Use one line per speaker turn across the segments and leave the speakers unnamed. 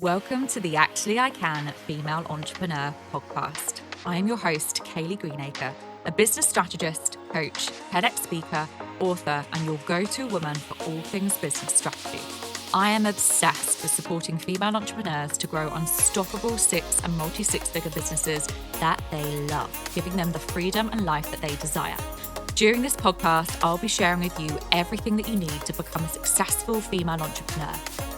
Welcome to the Actually I Can Female Entrepreneur podcast. I am your host, Kayleigh Greenacre, a business strategist, coach, TEDx speaker, author, and your go-to woman for all things business strategy. I am obsessed with supporting female entrepreneurs to grow unstoppable six and multi-six-figure businesses that they love, giving them the freedom and life that they desire. During this podcast, I'll be sharing with you everything that you need to become a successful female entrepreneur,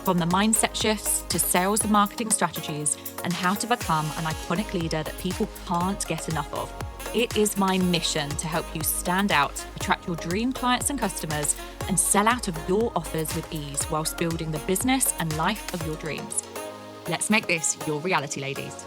from the mindset shifts to sales and marketing strategies and how to become an iconic leader that people can't get enough of. It is my mission to help you stand out, attract your dream clients and customers, and sell out of your offers with ease whilst building the business and life of your dreams. Let's make this your reality, ladies.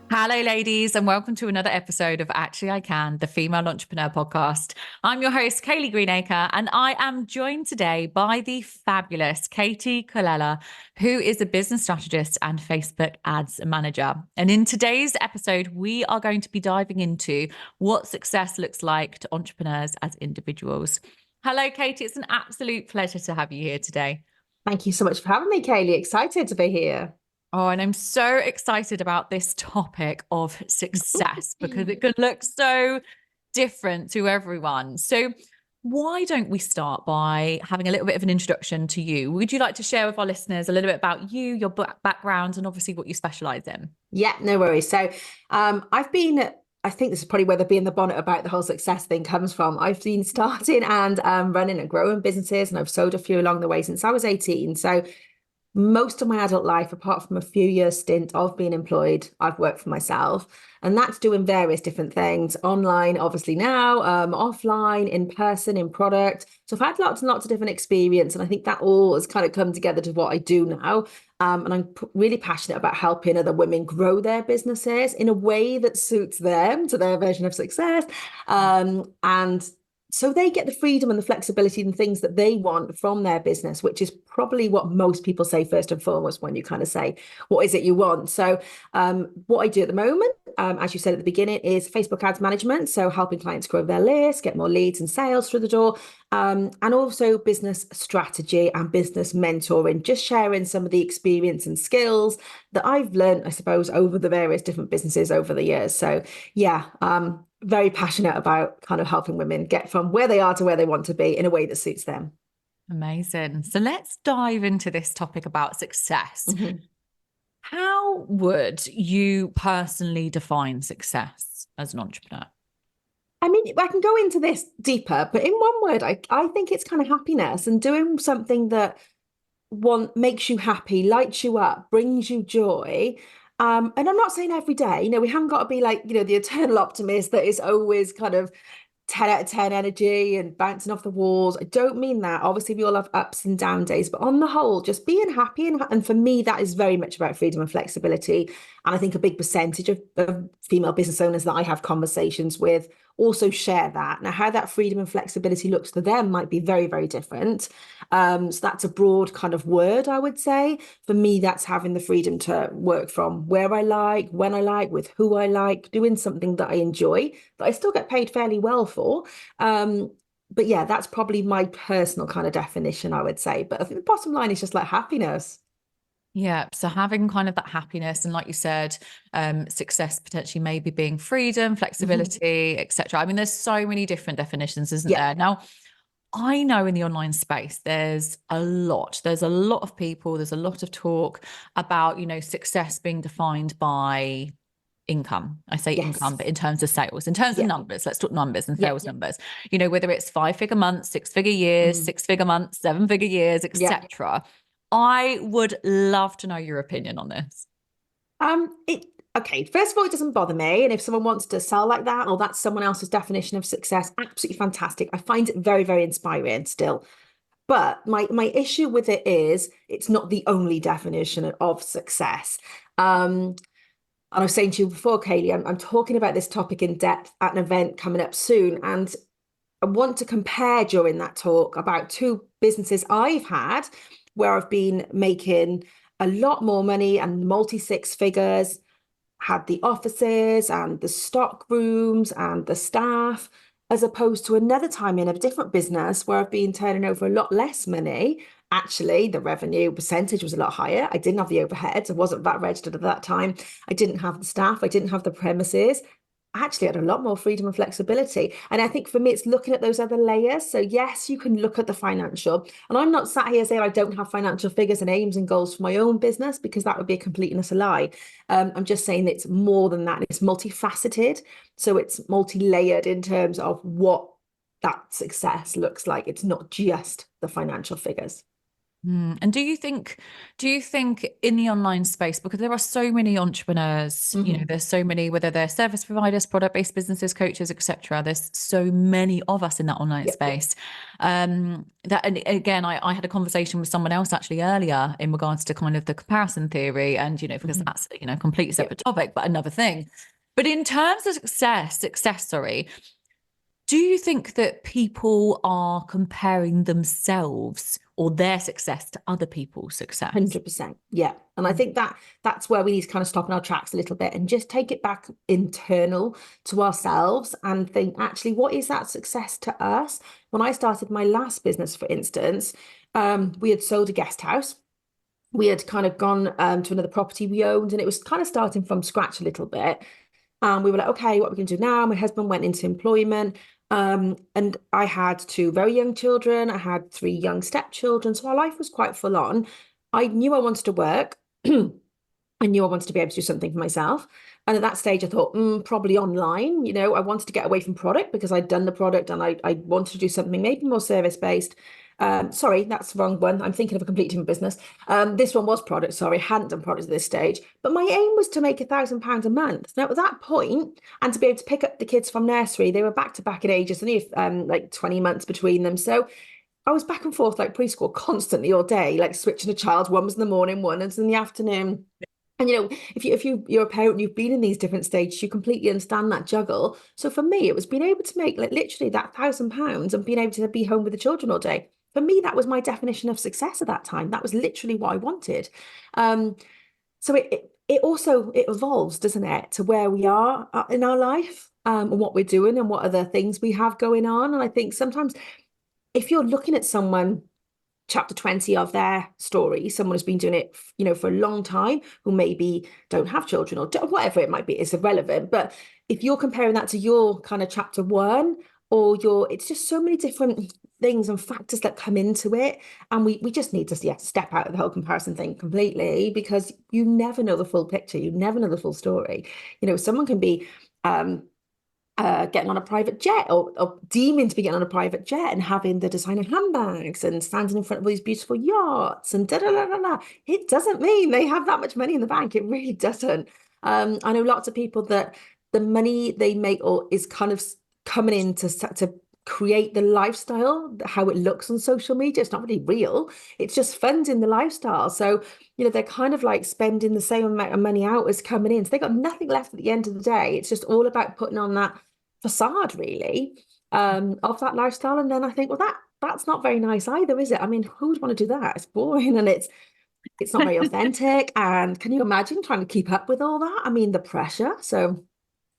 Hello, ladies, and welcome to another episode of Actually I Can, the Female Entrepreneur Podcast. I'm your host, Kayleigh Greenacre, and I am joined today by the fabulous Katie Colella, who is a business strategist and Facebook ads manager. And in today's episode, we are going to be diving into what success looks like to entrepreneurs as individuals. Hello, Katie. It's an absolute pleasure to have you here today.
Thank you so much for having me, Kayleigh. Excited to be here.
Oh, and I'm so excited about this topic of success because it could look so different to everyone. So why don't we start by having a little bit of an introduction to you? Would you like to share with our listeners a little bit about you, your background, and obviously what you specialize in?
Yeah, no worries. So I think this is probably where the bee in the bonnet about the whole success thing comes from. I've been starting and running and growing businesses, and I've sold a few along the way since I was 18. So most of my adult life, apart from a few years stint of being employed, I've worked for myself, and that's doing various different things online, obviously now, offline, in person, in product. So I've had lots and lots of different experience, and I think that all has kind of come together to what I do now. And I'm really passionate about helping other women grow their businesses in a way that suits them, to their version of success. And so they get the freedom and the flexibility and things that they want from their business, which is probably what most people say first and foremost when you kind of say, what is it you want? So what I do at the moment, as you said at the beginning, is Facebook ads management. So helping clients grow their list, get more leads and sales through the door. And also business strategy and business mentoring, just sharing some of the experience and skills that I've learned, I suppose, over the various different businesses over the years. So yeah, very passionate about kind of helping women get from where they are to where they want to be in a way that suits them.
Amazing. So let's dive into this topic about success.
Mm-hmm.
How would you personally define success as an entrepreneur?
I mean, I can go into this deeper, but in one word, I think it's kind of happiness and doing something that makes you happy, lights you up, brings you joy. And I'm not saying every day, we haven't got to be like, the eternal optimist that is always kind of 10 out of 10 energy and bouncing off the walls. I don't mean that. Obviously, we all have ups and down days, but on the whole, just being happy. And for me, that is very much about freedom and flexibility. And I think a big percentage of female business owners that I have conversations with also share that. Now, how that freedom and flexibility looks to them might be very, very different. So that's a broad kind of word, I would say. For me, that's having the freedom to work from where I like, when I like, with who I like, doing something that I enjoy, that I still get paid fairly well for. But yeah, that's probably my personal kind of definition, I would say. But I think the bottom line is just like happiness.
Yeah. So having kind of that happiness and, like you said, success potentially maybe being freedom, flexibility, etc. I mean, there's so many different definitions, isn't there? Now, I know in the online space, there's a lot of people, there's a lot of talk about, success being defined by income. I say income, but in terms of sales, in terms of numbers, let's talk numbers and sales numbers, whether it's 5-figure months, 6-figure years, 6-figure months, 7-figure years, etc. I would love to know your opinion on this.
Okay, first of all, it doesn't bother me. And if someone wants to sell like that, or that's someone else's definition of success, absolutely fantastic. I find it very, very inspiring still. But my issue with it is it's not the only definition of success. And I was saying to you before, Kayleigh, I'm talking about this topic in depth at an event coming up soon. And I want to compare during that talk about two businesses I've had where I've been making a lot more money and multi-six figures, had the offices and the stock rooms and the staff, as opposed to another time in a different business where I've been turning over a lot less money Actually, the revenue percentage was a lot higher. I didn't have the overheads. I wasn't VAT registered at that time. I didn't have the staff. I didn't have the premises. I actually had a lot more freedom and flexibility. And I think for me, it's looking at those other layers. So yes, you can look at the financial. And I'm not sat here saying I don't have financial figures and aims and goals for my own business, because that would be a complete and utter lie. I'm just saying it's more than that. It's multifaceted. So it's multi-layered in terms of what that success looks like. It's not just the financial figures.
And do you think in the online space, because there are so many entrepreneurs, there's so many, whether they're service providers, product-based businesses, coaches, etc. There's so many of us in that online space. And again, I had a conversation with someone else actually earlier in regards to kind of the comparison theory, and because that's a completely separate topic, but another thing. But in terms of success, do you think that people are comparing themselves or their success to other people's success?
100%. Yeah. And I think that's where we need to kind of stop in our tracks a little bit and just take it back internal to ourselves and think, actually, what is that success to us? When I started my last business, for instance, we had sold a guest house. We had kind of gone to another property we owned, and it was kind of starting from scratch a little bit. And we were like, okay, what are we going to do now? My husband went into employment. And I had 2 very young children. I had 3 young stepchildren. So our life was quite full on. I knew I wanted to work. I knew I wanted to be able to do something for myself. And at that stage, I thought, probably online. I wanted to get away from product because I'd done the product, and I wanted to do something maybe more service-based. Sorry, that's the wrong one. I'm thinking of a completely different business. This one was product. Sorry, I hadn't done product at this stage. But my aim was to make £1,000 a month. Now, at that point, and to be able to pick up the kids from nursery, they were back to back in ages, only like 20 months between them. So I was back and forth like preschool constantly all day, like switching a child. One was in the morning, one was in the afternoon. And if you're a parent, you've been in these different stages, you completely understand that juggle. So for me, it was being able to make like literally that £1,000 and being able to be home with the children all day. For me, that was my definition of success at that time. That was literally what I wanted. So it also evolves, doesn't it, to where we are in our life, and what we're doing and what other things we have going on. And I think sometimes if you're looking at someone, chapter 20 of their story, someone who's been doing it, for a long time, who maybe don't have children or whatever it might be, it's irrelevant. But if you're comparing that to your kind of chapter 1 or it's just so many different things and factors that come into it. And we just need to step out of the whole comparison thing completely, because you never know the full picture. You never know the full story. Someone can be, getting on a private jet or deeming to be getting on a private jet and having the designer handbags and standing in front of all these beautiful yachts and da da da da da. It doesn't mean they have that much money in the bank. It really doesn't. I know lots of people that the money they make is kind of coming in to create the lifestyle, how it looks on social media. It's not really real. It's just funding the lifestyle. So, they're kind of like spending the same amount of money out as coming in. So they got nothing left at the end of the day. It's just all about putting on that facade, really, of that lifestyle. And then I think, well, that's not very nice either, is it? I mean, who would want to do that? It's boring, and it's not very authentic. And can you imagine trying to keep up with all that? I mean, the pressure. So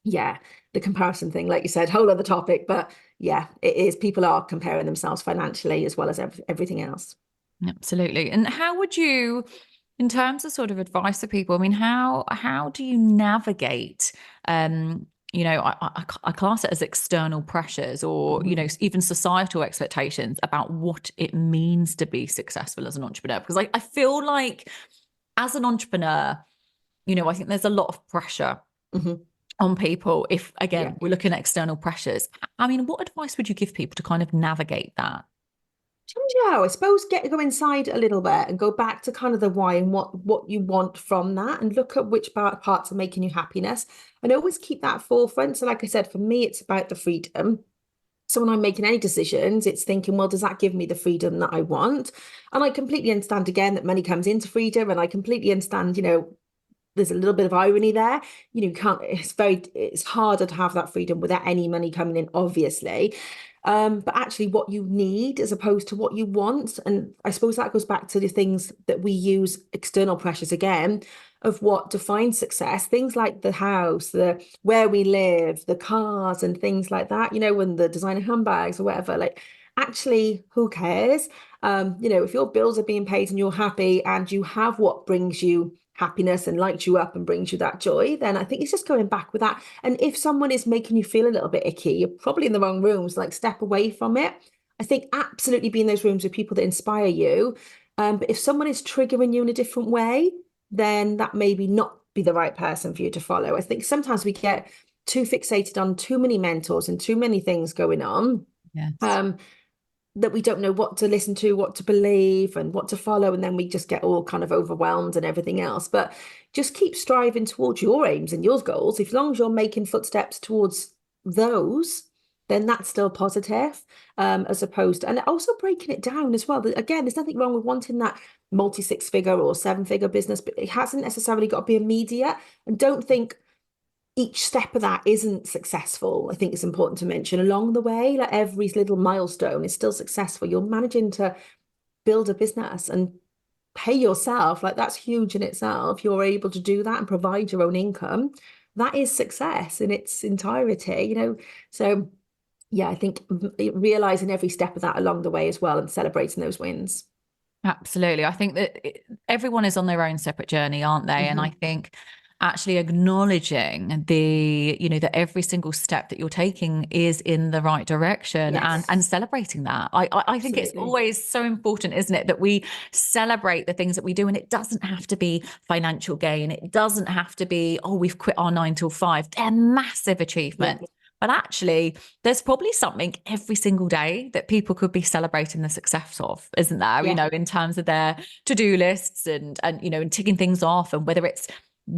yeah, the comparison thing, like you said, whole other topic, but yeah, it is. People are comparing themselves financially as well as everything else.
Absolutely. And how would you, in terms of sort of advice to people, I mean, how do you navigate, I class it as external pressures or, even societal expectations about what it means to be successful as an entrepreneur? Because I feel like as an entrepreneur, I think there's a lot of pressure on people. If, again, we're looking at external pressures, I mean, what advice would you give people to kind of navigate that?
Yeah, I suppose go inside a little bit and go back to kind of the why and what you want from that, and look at which parts are making you happiness, and always keep that forefront. So like I said, for me, it's about the freedom. So when I'm making any decisions, it's thinking, well, does that give me the freedom that I want? And I completely understand, again, that money comes into freedom, and I completely understand, there's a little bit of irony there. It's harder to have that freedom without any money coming in, obviously. But actually what you need as opposed to what you want. And I suppose that goes back to the things that we use, external pressures again, of what defines success. Things like the house, where we live, the cars and things like that, when the designer handbags or whatever, like actually, who cares? If your bills are being paid and you're happy and you have what brings you happiness and lights you up and brings you that joy, then I think it's just going back with that. And if someone is making you feel a little bit icky, you're probably in the wrong rooms, like step away from it. I think absolutely be in those rooms with people that inspire you. But if someone is triggering you in a different way, then that maybe not be the right person for you to follow. I think sometimes we get too fixated on too many mentors and too many things going on.
Yes.
That we don't know what to listen to, what to believe, and what to follow. And then we just get all kind of overwhelmed and everything else. But just keep striving towards your aims and your goals. As long as you're making footsteps towards those, then that's still positive, as opposed to, and also breaking it down as well. Again, there's nothing wrong with wanting that multi six figure or seven figure business, but it hasn't necessarily got to be immediate. And don't think each step of that isn't successful. I think it's important to mention along the way, like every little milestone is still successful. You're managing to build a business and pay yourself. Like that's huge in itself. You're able to do that and provide your own income. That is success in its entirety. So yeah, I think realizing every step of that along the way as well and celebrating those wins.
Absolutely. I think that everyone is on their own separate journey, aren't they? And I think actually acknowledging that every single step that you're taking is in the right direction,
Yes.
and celebrating that. I think it's always so important, isn't it, that we celebrate the things that we do. And it doesn't have to be financial gain. It doesn't have to be, oh, we've quit our 9 to 5. They're massive achievements. Yeah. But actually, there's probably something every single day that people could be celebrating the success of, isn't there?
Yeah.
In terms of their to-do lists and and ticking things off, and whether it's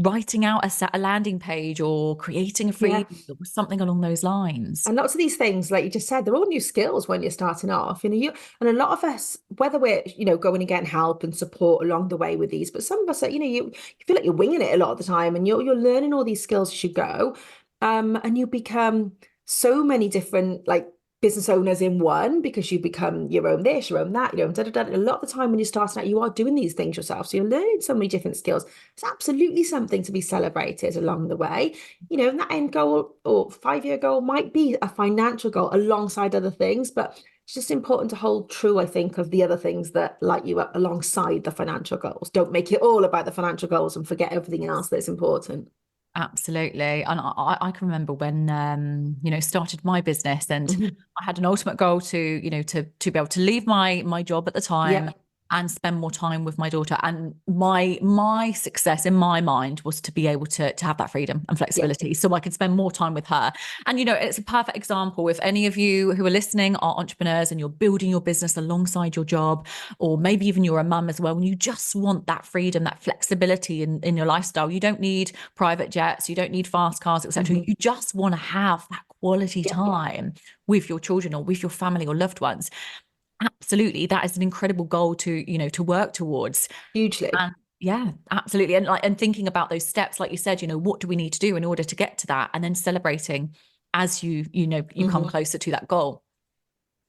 writing out a landing page or creating a freebie or something along those lines.
And lots of these things, like you just said, they're all new skills when you're starting off. And a lot of us, whether we're, going and getting help and support along the way with these, but some of us are, you feel like you're winging it a lot of the time, and you're learning all these skills as you go. And you become so many different business owners in one, because you become your own this, your own that, A lot of the time when you're starting out, you are doing these things yourself. So you're learning so many different skills. It's absolutely something to be celebrated along the way. And that end goal or 5-year goal might be a financial goal alongside other things, but it's just important to hold true, I think, of the other things that light you up alongside the financial goals. Don't make it all about the financial goals and forget everything else that's important.
Absolutely. And I can remember when, started my business, and I had an ultimate goal to be able to leave my job at the time and spend more time with my daughter. And my success in my mind was to be able to have that freedom and flexibility so I could spend more time with her. And, it's a perfect example. If any of you who are listening are entrepreneurs and you're building your business alongside your job, or maybe even you're a mum as well, and you just want that freedom, that flexibility in your lifestyle, you don't need private jets, you don't need fast cars, etc. You just want to have that quality time with your children or with your family or loved ones. Absolutely, that is an incredible goal to work towards.
Hugely.
And yeah, absolutely. And thinking about those steps, like you said, what do we need to do in order to get to that, and then celebrating as you come closer to that goal.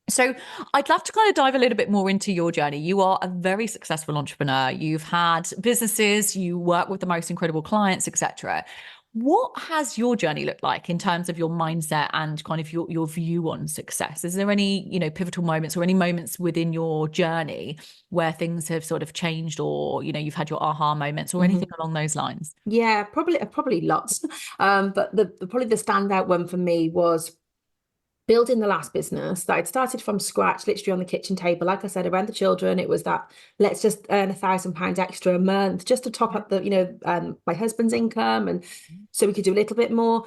So I'd love to kind of dive a little bit more into your journey. You are a very successful entrepreneur. You've had businesses, you work with the most incredible clients, etc. What has your journey looked like in terms of your mindset and kind of your view on success? Is there any, pivotal moments or any moments within your journey where things have sort of changed, or, you've had your aha moments or anything along those lines?
Yeah, probably lots. But probably the standout one for me was building the last business that I'd started from scratch, literally on the kitchen table. Like I said, around the children, it was that let's just earn £1,000 extra a month just to top up my husband's income, and so we could do a little bit more.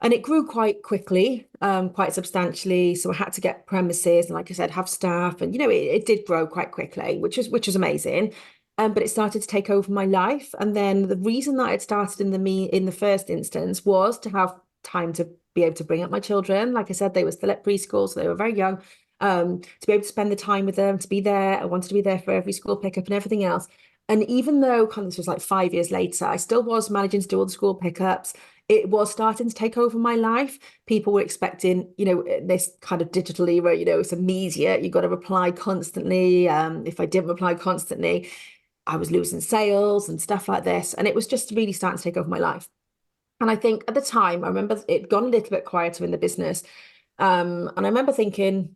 And it grew quite quickly, quite substantially. So I had to get premises and, like I said, have staff, and it did grow quite quickly, which was amazing. But it started to take over my life. And then the reason that it started in the first instance was to have time to be able to bring up my children. Like I said, they were still at preschool, so they were very young. To be able to spend the time with them, to be there. I wanted to be there for every school pickup and everything else. And even though this was like 5 years later, I still was managing to do all the school pickups. It was starting to take over my life. People were expecting, this kind of digital era, it's immediate. You've got to reply constantly. If I didn't reply constantly, I was losing sales and stuff like this. And it was just really starting to take over my life. And I think at the time, I remember it gone a little bit quieter in the business. And I remember thinking,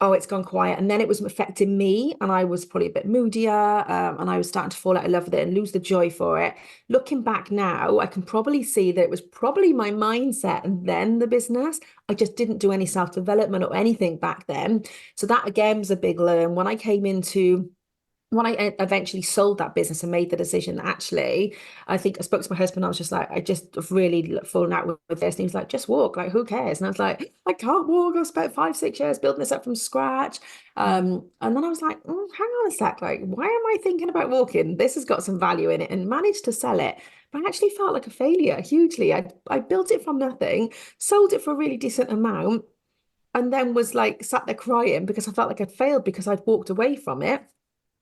oh, it's gone quiet. And then it was affecting me, and I was probably a bit moodier, and I was starting to fall out of love with it and lose the joy for it. Looking back now, I can probably see that it was probably my mindset and then the business. I just didn't do any self-development or anything back then. So that again was a big learn. When I eventually sold that business and made the decision, actually, I think I spoke to my husband. I was just like, I just have really fallen out with this. And he was like, just walk, like, who cares? And I was like, I can't walk. I've spent 5, 6 years building this up from scratch. And then I was like, hang on a sec. Like, why am I thinking about walking? This has got some value in it, and managed to sell it. But I actually felt like a failure hugely. I built it from nothing, sold it for a really decent amount, and then was like sat there crying because I felt like I'd failed because I'd walked away from it,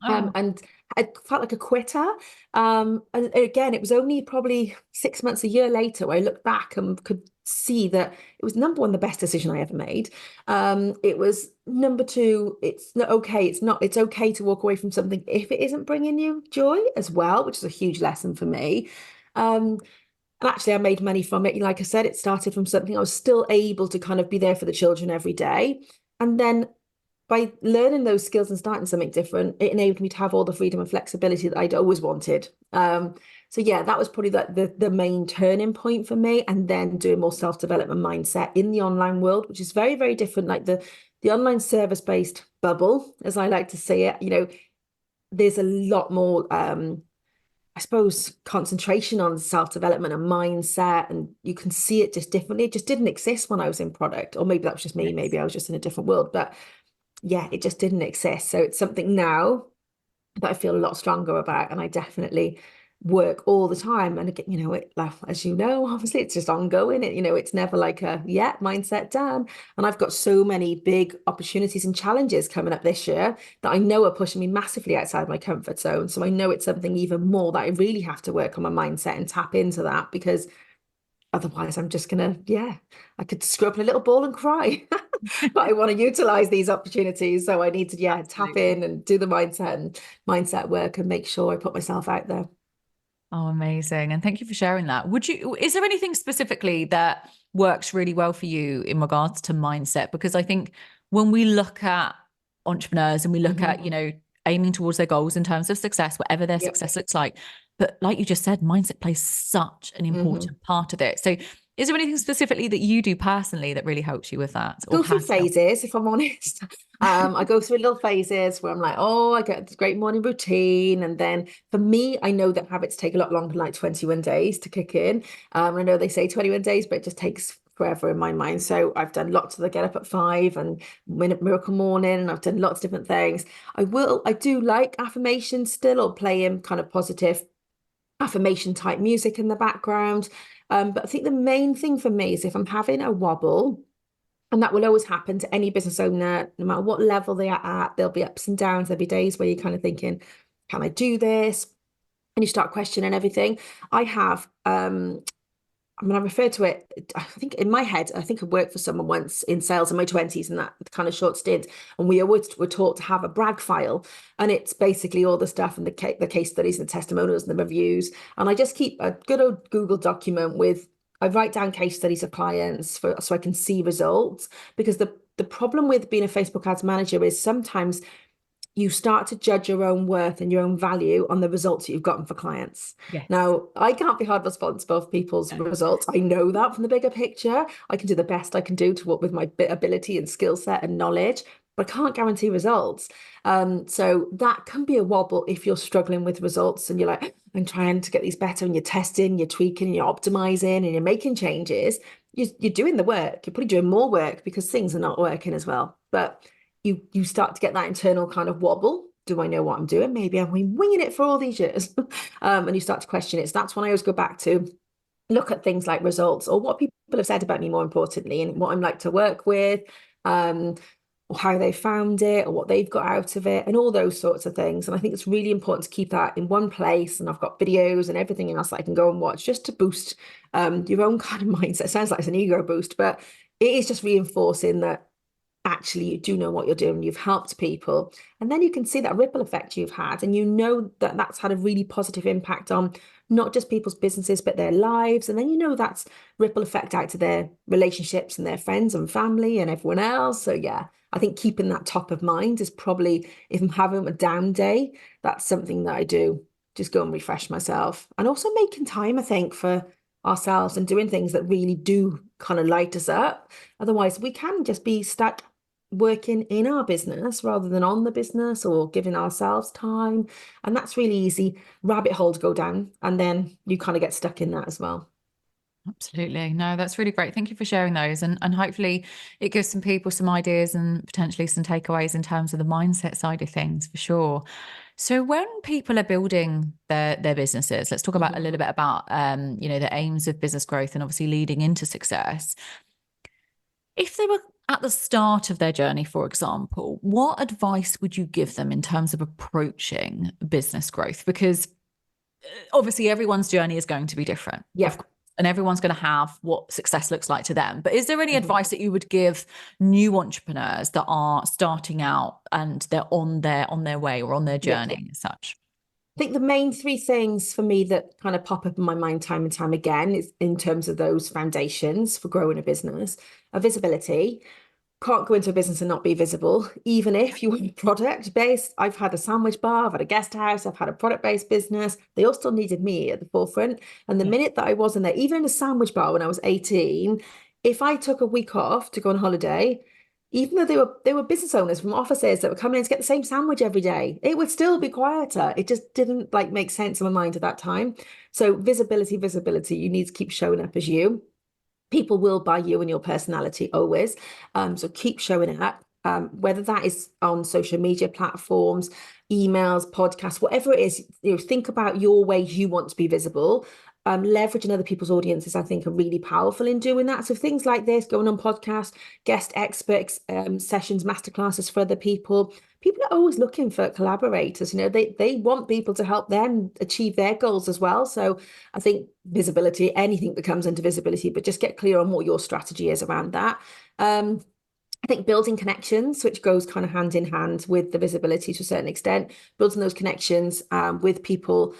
Oh,
and I felt like a quitter. And again, it was only probably 6 months, a year later, where I looked back and could see that it was number one, the best decision I ever made. It was number two, it's not okay. It's okay to walk away from something if it isn't bringing you joy as well, which is a huge lesson for me. And actually, I made money from it. Like I said, it started from something I was still able to kind of be there for the children every day. And then by learning those skills and starting something different, it enabled me to have all the freedom and flexibility that I'd always wanted. So yeah, that was probably the main turning point for me. And then doing more self-development mindset in the online world, which is very, very different. Like the online service-based bubble, as I like to say it, there's a lot more I suppose, concentration on self-development and mindset, and you can see it just differently. It just didn't exist when I was in product, or maybe that was just me.
yes.
Maybe I was just in a different world, but yeah, it just didn't exist. So it's something now that I feel a lot stronger about, and I definitely work all the time. And again, like, as you know, obviously it's just ongoing. It's never like a mindset done. And I've got so many big opportunities and challenges coming up this year that I know are pushing me massively outside my comfort zone. So I know it's something even more that I really have to work on my mindset and tap into that, because otherwise I'm just gonna, I could screw up in a little ball and cry. But I want to utilize these opportunities. So I need to, tap
Absolutely.
in and do the mindset work and make sure I put myself out there.
Oh, amazing. And thank you for sharing that. Is there anything specifically that works really well for you in regards to mindset? Because I think when we look at entrepreneurs and we look at,
Mhm.
aiming towards their goals in terms of success, whatever their
Yep.
success looks like. But like you just said, mindset plays such an
Mhm.
important part of it. So is there anything specifically that you do personally that really helps you with that or
Go through
has helped?
phases, if I'm honest. I go through little phases where I'm like, oh, I get this great morning routine. And then for me, I know that habits take a lot longer than like 21 days to kick in. I know they say 21 days, but it just takes forever in my mind. So I've done lots of the get up at 5 and miracle morning, and I've done lots of different things. I do like affirmations still, or playing kind of positive affirmation type music in the background. But I think the main thing for me is if I'm having a wobble, and that will always happen to any business owner, no matter what level they are at. There'll be ups and downs. There'll be days where you're kind of thinking, can I do this? And you start questioning everything. I have, I refer to it, I think in my head, I think I worked for someone once in sales in my 20s, and that kind of short stint. And we always were taught to have a brag file. And it's basically all the stuff and the case studies and the testimonials and the reviews. And I just keep a good old Google document with, I write down case studies of clients so I can see results. Because the problem with being a Facebook ads manager is sometimes you start to judge your own worth and your own value on the results that you've gotten for clients.
Yes.
Now, I can't be hard responsible for people's results. I know that from the bigger picture. I can do the best I can do to work with my ability and skill set and knowledge, but I can't guarantee results. So that can be a wobble if you're struggling with results and you're like, I'm trying to get these better, and you're testing, you're tweaking, you're optimizing, and you're making changes. You're doing the work. You're probably doing more work because things are not working as well. But you start to get that internal kind of wobble. Do I know what I'm doing? Maybe I've been winging it for all these years. And you start to question it. So that's when I always go back to look at things like results, or what people have said about me, more importantly, and what I'm like to work with, or how they found it, or what they've got out of it, and all those sorts of things. And I think it's really important to keep that in one place. And I've got videos and everything else that I can go and watch just to boost your own kind of mindset. It sounds like it's an ego boost, but it is just reinforcing that actually you do know what you're doing, you've helped people, and then you can see that ripple effect you've had, and you know that that's had a really positive impact on not just people's businesses but their lives, and then that's ripple effect out to their relationships and their friends and family and everyone else. So yeah, I think keeping that top of mind is probably, if I'm having a down day, that's something that I do. Just go and refresh myself. And also making time, I think, for ourselves and doing things that really do kind of light us up. Otherwise, we can just be stuck working in our business rather than on the business or giving ourselves time. And that's really easy rabbit hole to go down. And then you kind of get stuck in that as well.
Absolutely. No, that's really great. Thank you for sharing those. And hopefully it gives some people some ideas and potentially some takeaways in terms of the mindset side of things, for sure. So when people are building their businesses, let's talk about a little bit about the aims of business growth and obviously leading into success. If they were at the start of their journey, for example, what advice would you give them in terms of approaching business growth? Because obviously everyone's journey is going to be different.
Yeah.
And everyone's going to have what success looks like to them. But is there any advice that you would give new entrepreneurs that are starting out and they're on their way or on their journey as such?
I think the main three things for me that kind of pop up in my mind time and time again is in terms of those foundations for growing a business are visibility. Can't go into a business and not be visible, even if you were product based. I've had a sandwich bar, I've had a guest house, I've had a product based business. They all still needed me at the forefront. And the minute that I wasn't there, even in a sandwich bar when I was 18, if I took a week off to go on holiday, even though they were business owners from offices that were coming in to get the same sandwich every day, it would still be quieter. It just didn't like make sense in my mind at that time. So visibility, you need to keep showing up as you. People will buy you and your personality always. So keep showing up, whether that is on social media platforms, emails, podcasts, whatever it is, think about your ways you want to be visible. Leveraging other people's audiences, I think, are really powerful in doing that. So things like this, going on podcasts, guest experts, sessions, masterclasses for other people. People are always looking for collaborators. They want people to help them achieve their goals as well. So I think visibility, anything that comes under visibility, but just get clear on what your strategy is around that. I think building connections, which goes kind of hand in hand with the visibility to a certain extent, building those connections with people,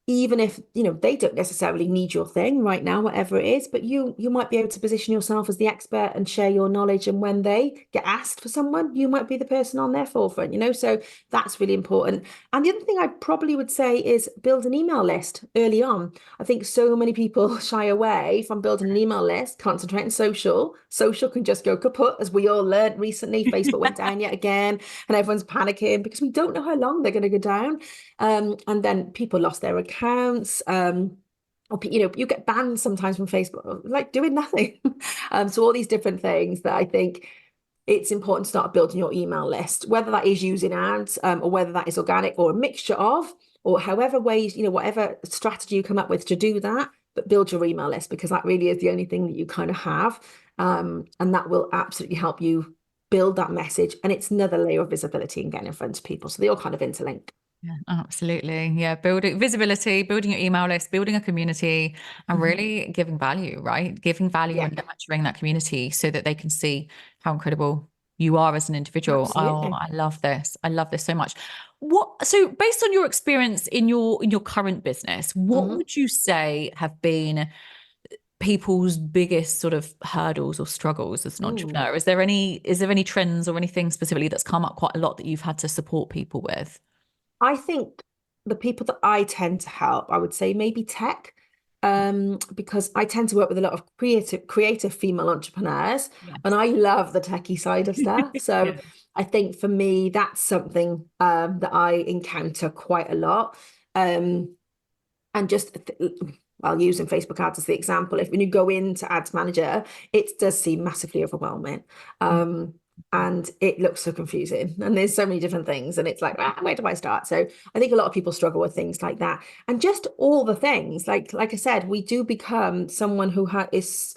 even if they don't necessarily need your thing right now, whatever it is, but you might be able to position yourself as the expert and share your knowledge, and when they get asked for someone, you might be the person on their forefront, so that's really important. And the other thing I probably would say is build an email list early on. I think so many people shy away from building an email list, concentrate on social can just go kaput, as we all learned recently. Facebook went down yet again and everyone's panicking because we don't know how long they're going to go down. And then people lost their accounts. Or you get banned sometimes from Facebook, like doing nothing. So all these different things that I think it's important to start building your email list, whether that is using ads, or whether that is organic or a mixture of, or however ways, whatever strategy you come up with to do that, but build your email list, because that really is the only thing that you kind of have. And that will absolutely help you build that message. And it's another layer of visibility and getting in front of people. So they all kind of interlink.
Yeah, absolutely. Yeah. Building visibility, building your email list, building a community, and really giving value, right? Giving value and nurturing that community so that they can see how incredible you are as an individual.
Absolutely.
Oh, I love this. I love this so much. So based on your experience in your current business, what would you say have been people's biggest sort of hurdles or struggles as an entrepreneur? Is there any trends or anything specifically that's come up quite a lot that you've had to support people with?
I think the people that I tend to help, I would say maybe tech, because I tend to work with a lot of creative female entrepreneurs, and I love the techie side of stuff. So I think for me, that's something that I encounter quite a lot. And just while using Facebook ads as the example, when you go into Ads Manager, it does seem massively overwhelming. And it looks so confusing, and there's so many different things, and it's like, where do I start? So I think a lot of people struggle with things like that, and just all the things like I said, we do become someone who has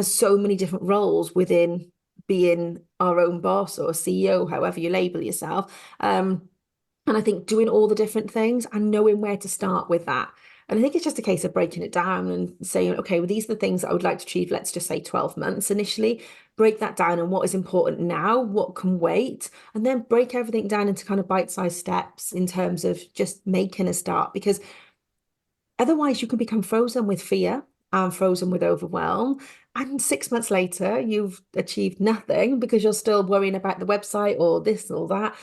so many different roles within being our own boss or CEO, however you label yourself. And I think doing all the different things and knowing where to start with that. And I think it's just a case of breaking it down and saying, okay, well, these are the things that I would like to achieve. Let's just say 12 months initially. Break that down and what is important now, what can wait, and then break everything down into kind of bite-sized steps in terms of just making a start. Because otherwise you can become frozen with fear and frozen with overwhelm. And 6 months later, you've achieved nothing because you're still worrying about the website or this or that.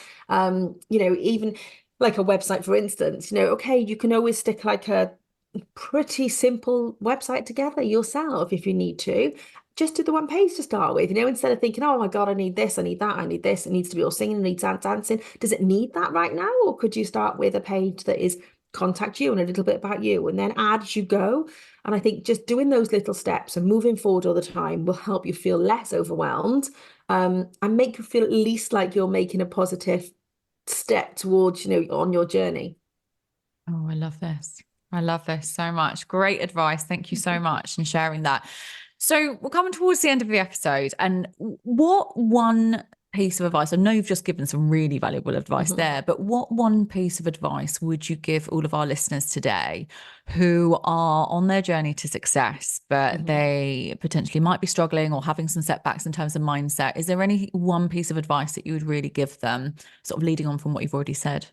Even like a website, for instance, okay, you can always stick like a pretty simple website together yourself if you need to. Just do the one page to start with, instead of thinking, oh my God, I need this, I need that, I need this, it needs to be all singing, it needs dancing. Does it need that right now? Or could you start with a page that is contact you and a little bit about you and then add as you go? And I think just doing those little steps and moving forward all the time will help you feel less overwhelmed, and make you feel at least like you're making a positive step towards, on your journey.
Oh, I love this. I love this so much. Great advice. Thank you so much for sharing that. So we're coming towards the end of the episode. And what one piece of advice, I know you've just given some really valuable advice there, but what one piece of advice would you give all of our listeners today who are on their journey to success, but they potentially might be struggling or having some setbacks in terms of mindset? Is there any one piece of advice that you would really give them, sort of leading on from what you've already said?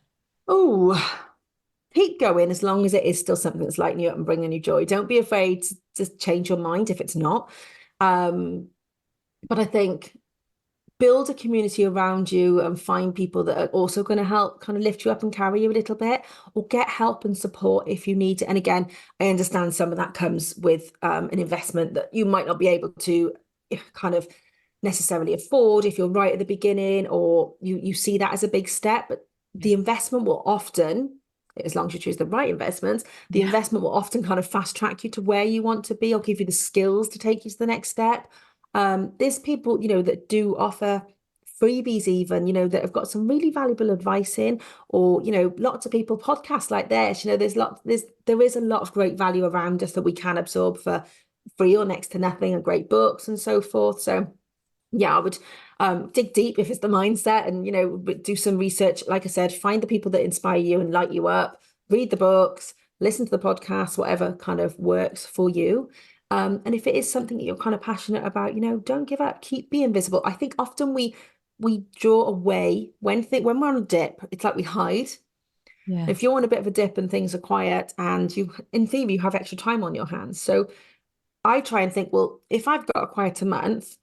Oh, keep going as long as it is still something that's lighting you up and bringing you joy. Don't be afraid to change your mind if it's not. But I think build a community around you and find people that are also going to help kind of lift you up and carry you a little bit, or get help and support if you need it. And again, I understand some of that comes with an investment that you might not be able to kind of necessarily afford if you're right at the beginning, or you see that as a big step. But the investment will often, as long as you choose the right investments, the investment will often kind of fast track you to where you want to be or give you the skills to take you to the next step. There's people, that do offer freebies even, that have got some really valuable advice in, or, lots of people podcasts like this, there is a lot of great value around us that we can absorb for free or next to nothing, and great books and so forth. So yeah, I would dig deep if it's the mindset, and do some research. Like I said, find the people that inspire you and light you up, read the books, listen to the podcasts, whatever kind of works for you. And if it is something that you're kind of passionate about, don't give up, keep being visible. I think often we draw away when we're on a dip. It's like we hide.
Yeah.
If you're on a bit of a dip and things are quiet, and you, in theory, you have extra time on your hands. So I try and think, well, if I've got a quieter month,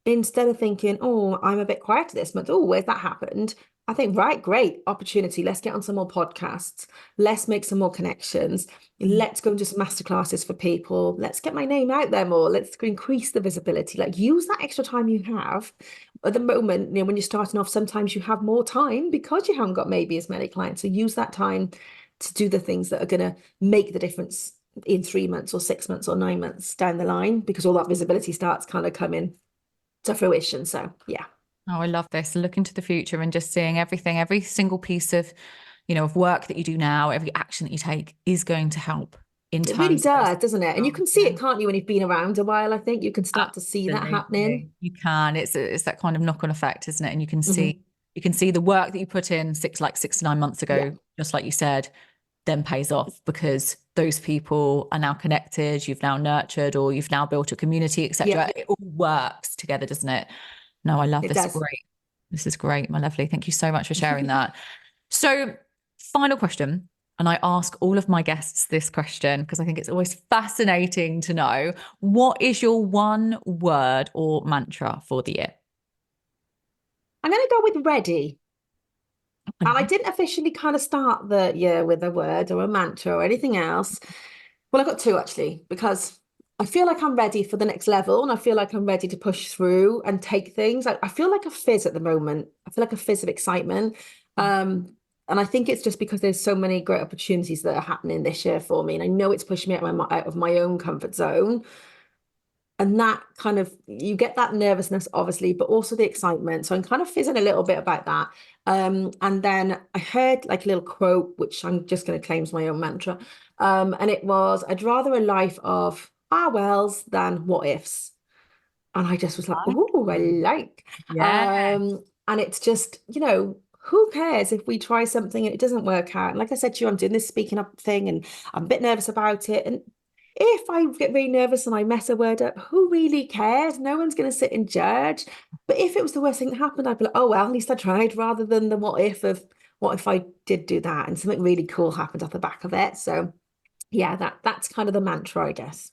instead of thinking, oh, I'm a bit quieter this month, oh, where's that happened? I think, right, great opportunity. Let's get on some more podcasts. Let's make some more connections. Let's go and do some masterclasses for people. Let's get my name out there more. Let's increase the visibility. Like, use that extra time you have. At the moment, when you're starting off, sometimes you have more time because you haven't got maybe as many clients. So use that time to do the things that are going to make the difference in 3 months or 6 months or 9 months down the line, because all that visibility starts kind of coming to fruition. So yeah.
Oh, I love this. Look into the future and just seeing everything, every single piece of, of work that you do now, every action that you take is going to help in
It really
terms of those.
does, doesn't it? And you can see it, can't you, when you've been around a while? I think you can start to see that happening.
Absolutely. You can. It's that kind of knock-on effect, isn't it? And you can see the work that you put in 6 to 9 months
Yeah.
ago, just like you said, then pays off because those people are now connected, you've now nurtured, or you've now built a community, etc. It all works together, doesn't it? No, I love
It
this.
does.
Great. This is great, my lovely. Thank you so much for sharing that. So, final question. And I ask all of my guests this question because I think it's always fascinating to know, what is your one word or mantra for the year?
I'm going to go with ready. And I didn't officially kind of start the year with a word or a mantra or anything else. Well, I've got two actually, because I feel like I'm ready for the next level, and I feel like I'm ready to push through and take things. I feel like a fizz at the moment. I feel like a fizz of excitement. And I think it's just because there's so many great opportunities that are happening this year for me. And I know it's pushing me out of my own comfort zone. And that kind of, you get that nervousness, obviously, but also the excitement. So I'm kind of fizzing a little bit about that. And then I heard like a little quote, which I'm just going to claim as my own mantra. And it was, I'd rather a life of wells than what ifs. And I just was like, oh, I like.
Yeah.
And it's just, who cares if we try something and it doesn't work out? And like I said to you, I'm doing this speaking up thing and I'm a bit nervous about it. And if I get really nervous and I mess a word up, who really cares? No one's going to sit and judge. But if it was the worst thing that happened, I'd be like, oh, well, at least I tried, rather than the what if of what if I did do that and something really cool happened off the back of it. So yeah, that's kind of the mantra, I guess.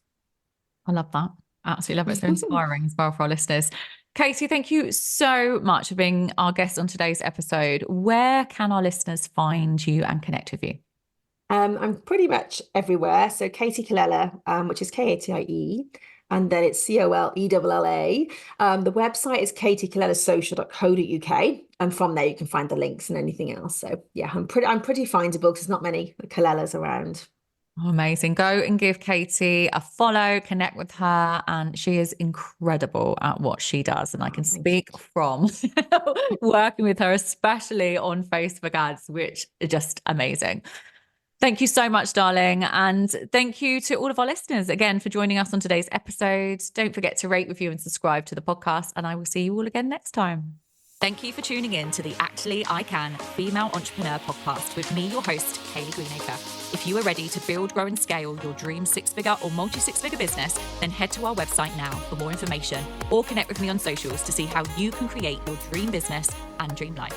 I love that. Absolutely love it. It's so inspiring as well for our listeners. Katie, thank you so much for being our guest on today's episode. Where can our listeners find you and connect with you?
I'm pretty much everywhere. So Katie Colella, which is Katie, and then it's Collella. The website is katiecolellasocial.co.uk, and from there you can find the links and anything else. So yeah, I'm pretty findable because there's not many Colellas around.
Oh, amazing. Go and give Katie a follow, connect with her, and she is incredible at what she does. And I can speak from working with her, especially on Facebook ads, which are just amazing. Thank you so much, darling. And thank you to all of our listeners again for joining us on today's episode. Don't forget to rate, review, and subscribe to the podcast. And I will see you all again next time. Thank you for tuning in to the Actually I Can Female Entrepreneur podcast with me, your host, Kayleigh Greenacre. If you are ready to build, grow, and scale your dream six-figure or multi-six-figure business, then head to our website now for more information or connect with me on socials to see how you can create your dream business and dream life.